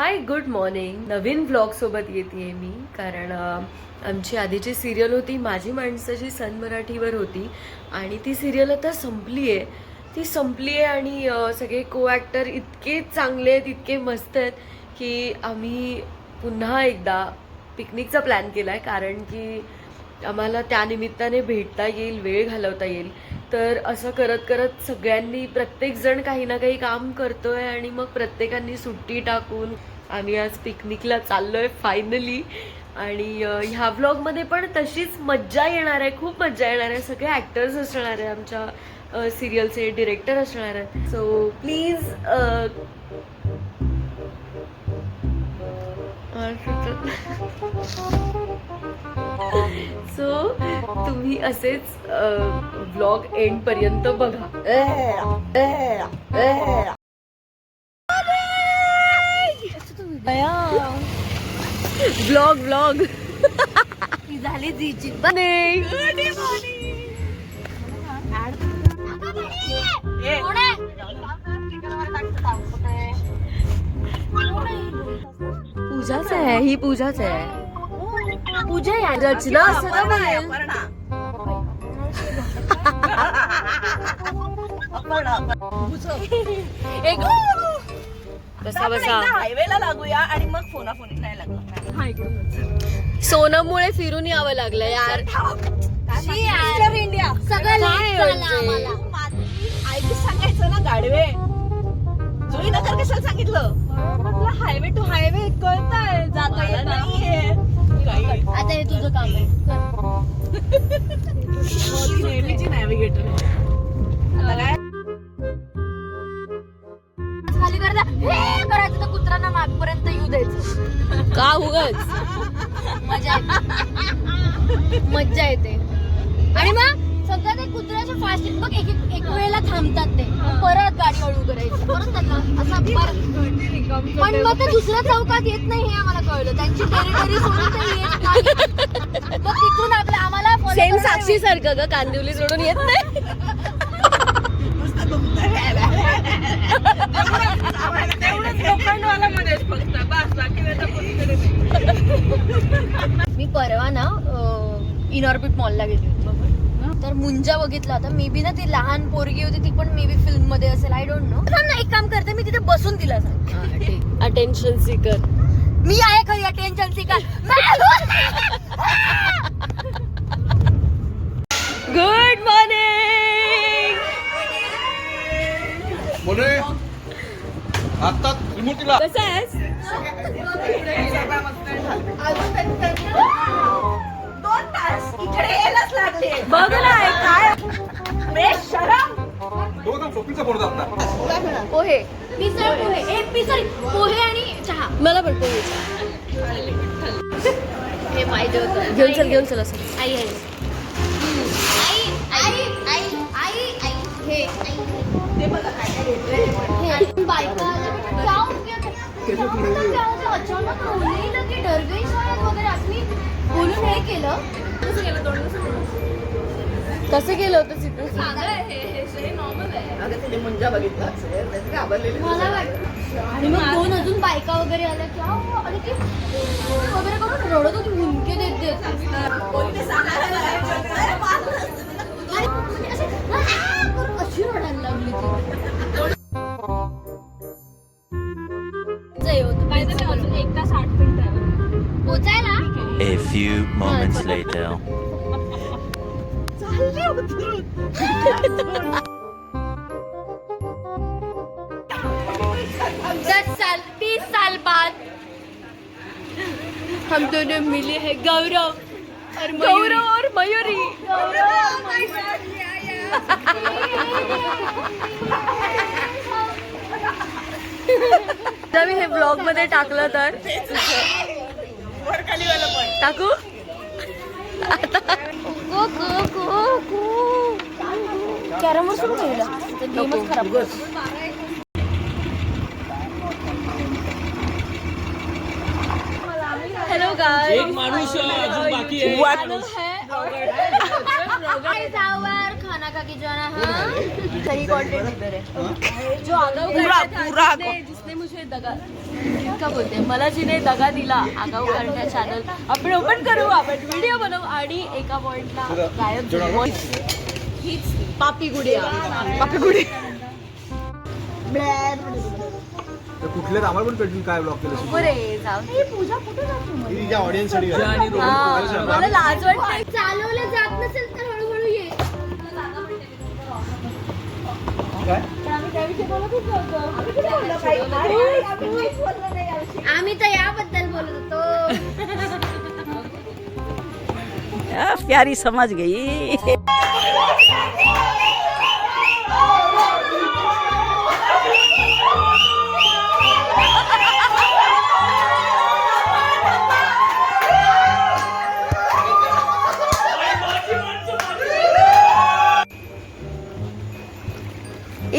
हाय good morning. नवीन blog सोबत येते मी कारण आमची आधीची सिरियल होती माझी माणसाची सन मराठीवर होती आणि ती सिरियल आता संपली आहे. ती संपली आहे आणि सगळे को ॲक्टर इतके चांगले आहेत, इतके मस्त आहेत की आम्ही पुन्हा एकदा पिकनिकचा प्लॅन केला आहे कारण की आम्हाला त्यानिमित्ताने भेटता येईल, वेळ घालवता येईल. तर असं करत करत सगळ्यांनी प्रत्येकजण काही ना काही काम करतोय आणि मग प्रत्येकांनी सुट्टी टाकून आम्ही आज पिकनिकला चाललोय फायनली. आणि ह्या व्लॉगमध्ये पण तशीच मज्जा येणार आहे, खूप मज्जा येणार आहे. सगळे ॲक्टर्स असणार आहे, आमच्या सिरियलचे डिरेक्टर असणार आहेत. सो प्लीज सो तुम्ही असेच व्लॉग एंड पर्यंत बघा. व्लॉग व्लॉग झाली जीची बने. पूजाच आहे, ही पूजाच आहे. पूजा या रचना असं का बोलेल. बसा बसा. हायवेला लागूया आणि मग फोनाफोनी नाही लागला. सोनममुळे फिरून यावं लागलं यार. इंडिया सगळं आयडी सांगायचं ना गाडवे. जुई नगर कशाला सांगितलं. हायवे टू हायवे कळताय जाता येत नाहीये. आता हे तुझं काम आहे. नेहमीची नॅव्हिगेटर आता काय खाली करता हे करायचं तर कुत्र्यांना मागपर्यंत येऊ द्यायचं. का उगाच मजा येते, मज्जा येते. आणि मग सगळं ते कुत्र्याचे फास्ट बघ एक वेळेला थांबतात ते परत गाडी हळू करायची परत त्यांना असं. पण मग ते दुसऱ्या चौकात येत नाही हे आम्हाला कळलं. त्यांची टेरिटरी सोडून ते येत नाही. मग तिथून आम्हाला सेम साक्षी सारखं ग, कांदिवली सोडून येत नाही. मी परवा ना इनऑर्बिट मॉलला गेली होती तर मुंजा बघितला होता. मे बी ना ती लहान पोरगी होती, ती पण मे बी फिल्म मध्ये असेल, आय डोंट नो. ना एक काम करते मी तिथे बसून तिला सांग. अटेन्शन सीकर मी आहे खरी अटेन्शन सीकर. Good morning. बोले आता त्रिमूर्तीला कसं आहेस? 2 तास इकडे यायलाच लागले. बघ ना काय बेशरम. तो एकदम सोपीचा फोन जातात. पोहे. पिसळ पोहे, एक पिसळ पोहे आणि चहा. मला पण पोहे हे पाहिजे होतं. घेऊन चल असं. आई आई आई आई आई आई हे ते बघा काय काय घेतलंय. हे बायका क्या हो गया क्या होतं अचानक रोली लगे डर गई शायद वगैरे असं मी बोलून हे केलं. कसं केलं होतं चित्र? अगं तिने मुंजा बघितला असेल घाबरलेली. मला वाटतं आणि मग 2 अजून बायका वगैरे आल्या क्या हो आणि ती वगैरे करून रडत होती, हुंके देत देत. कोणी सांगायला आणि म्हणजे असं करून अशी रडायला लागली ती. अजून 1 तास 8 मिनिटं पोचायला. A few moments later. 10 साल 30 साल बाद हम दोनों मिले हैं गौरव और मयूरी. जर मी हे ब्लॉग मध्ये टाकलं तर टाकू. कॅरम सुरू ठेवला गेमच खराब. Hello guys. एक माणूस अजून बाकी आहे. खाना खा के जाना है. सही कंटेंट इधर है. जो आगा पूरा जिसने मुझे दगा इतका बोलते मला जिने दगा दिला आगाऊ करण्या चॅनल आपण ओपन करू, आपण व्हिडिओ बनवू आणि एका पॉइंटला गायब झालो. हीच पापी गुडिया. कुठल्याच आम्हाला पण कळतील काय ब्लॉक केलं बरे जाऊ. ऑडियन्स हा, मला लाज वाटते. चालवलं जात नसेल तर हळूहळू ये. आम्ही तर याबद्दल बोलत होतो. प्यारी समझ गई.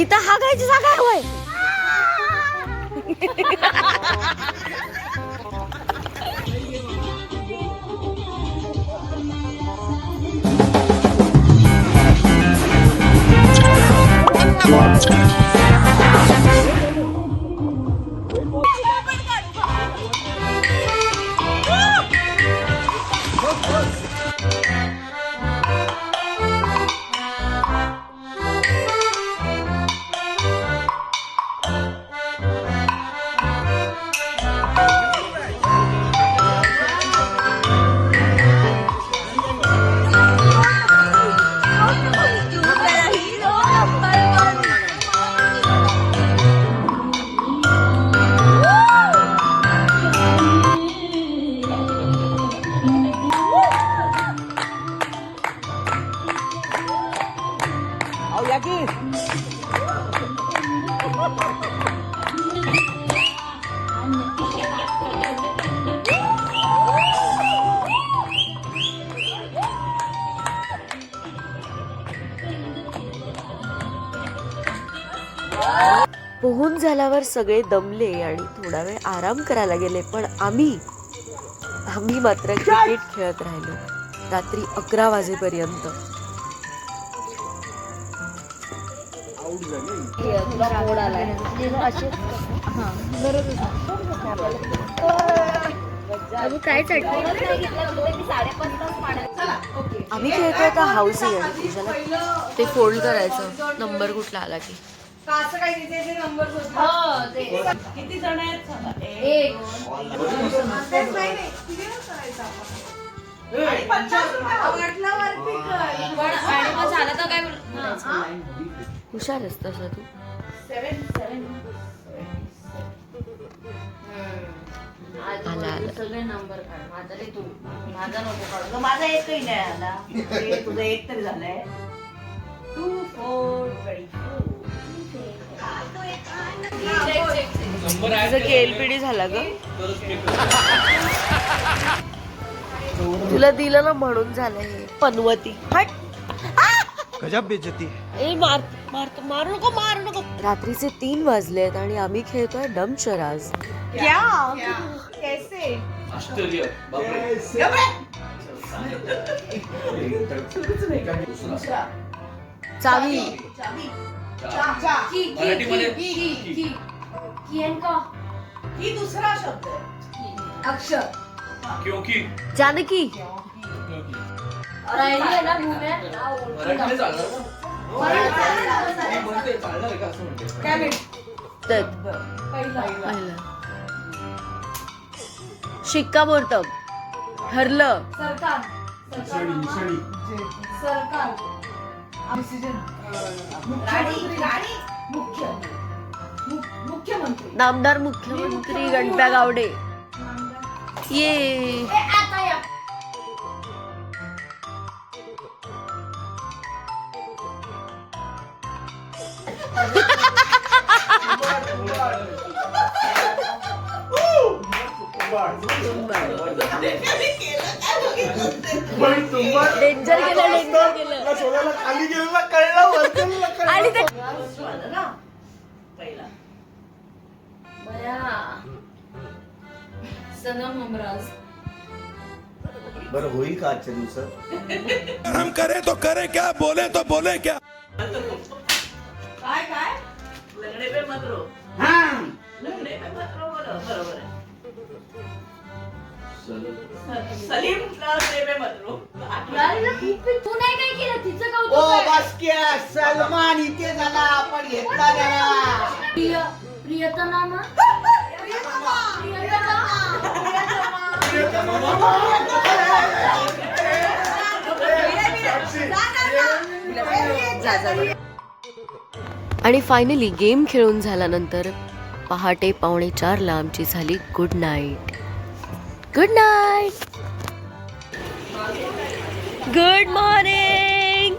इथं हागायची जागा आहे होय. पोहून झाल्यावर सगळे दमले आणि थोडा वेळ आराम करायला गेले, पण आम्ही मात्र क्रिकेट खेळत राहिलो रात्री 11 वाजेपर्यंत. काय चटणी आम्ही खेळतोय आता हाऊसिंग आणि तुझ्याला ते फोल्ड करायचं नंबर कुठला आला की. किती जण आहेत? एक. हुशार आहेस तसा तू. आला सगळे नंबर काढ. माझा रे तू, माझा नको काढू. माझा एकही नाही आला. तुझं एक तरी झालंय. 2 4 24. तुझं केलपीडी झाला ग. तुला दिलं ना म्हणून झालं हे. पनवती हट. गजब बेइज्जती. ए मारू नको. रात्रीचे 3 वाजलेत आणि आम्ही खेळतोय डमशराज. आश्चर्य बापरे. चावी. मराठीमध्ये ही दुसरा शब्द आहे. अक्षर. क्योंकि जानकी. राहिली ना भूम्यात. मराठीमध्ये चालणार ना. मी म्हणते चालणार आहे का असं म्हणते. तर पहिलं शिक्कामोर्तब ठरलं. सरकार. मुख्यमंत्री. नामदार मुख्यमंत्री गणप्या गावडे. ये आता या. डेंजर केलं खाली गेलेला कळलं आणि ते ना पहिला. सनम हमराज. बरं होईल का आजच्या दिवसात? हम करे तो करे क्या, बोले तो बोले क्या. काय लंगडे पे मत रो. लंगडे बरोबर आहे. सलीम प्रेमे मतरो. तू नाही काय केलं तिचं ओ कौतुक आहे. बास्किया सलमान इथे झाला आपण घेतला त्याला. प्रियतमा आणि फायनली गेम खेळून झाल्यानंतर पहाटे 3:45ला आमची झाली good night. Good night. Good morning.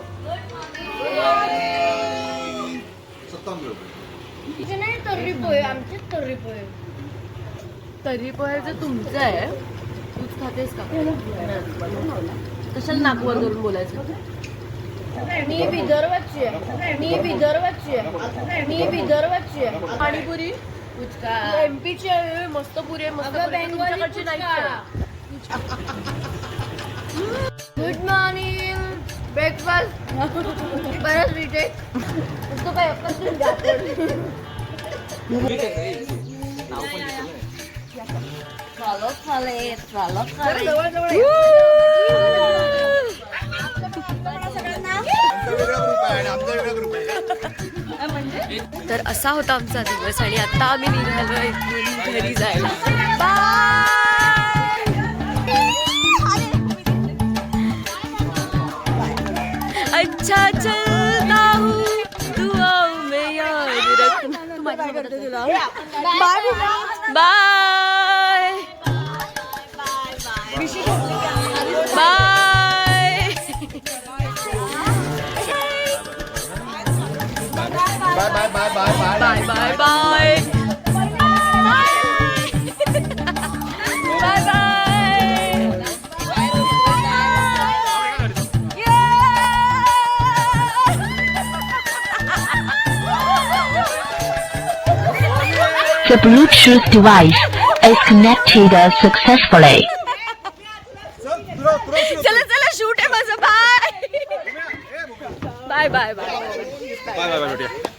तिचे नाही तर्री पोहे आमचेच तर्री पोहे. तर्री पोह्याचं तुमचं आहे, तूच खातेस का? कशाला नाकवर धरून बोलायचं? मी विदर्भाची आहे. मी विदर्भाची आहे. मी विदर्भाची आहे. पाणीपुरी पुचका एमपीची आहे, मस्त पुरी आहे, मस्त पुरी आहे. तुमच्याकडची नाही आहे. गुड मॉर्निंग ब्रेकफास्ट बरंच रिटेक तो काय आपण तर असा होता आमचा दिवस आणि आता आम्ही निघालोय इथून घरी जायला. बाय. अच्छा चलता हूँ दुआओं में याद रखना. तू माझी करते तुला. Bye. Bye. Bye bye bye. Bye bye. The Bluetooth device is connected successfully. चला चला शूट आहे माझं. Bye bye bye bye. Bye bye bye.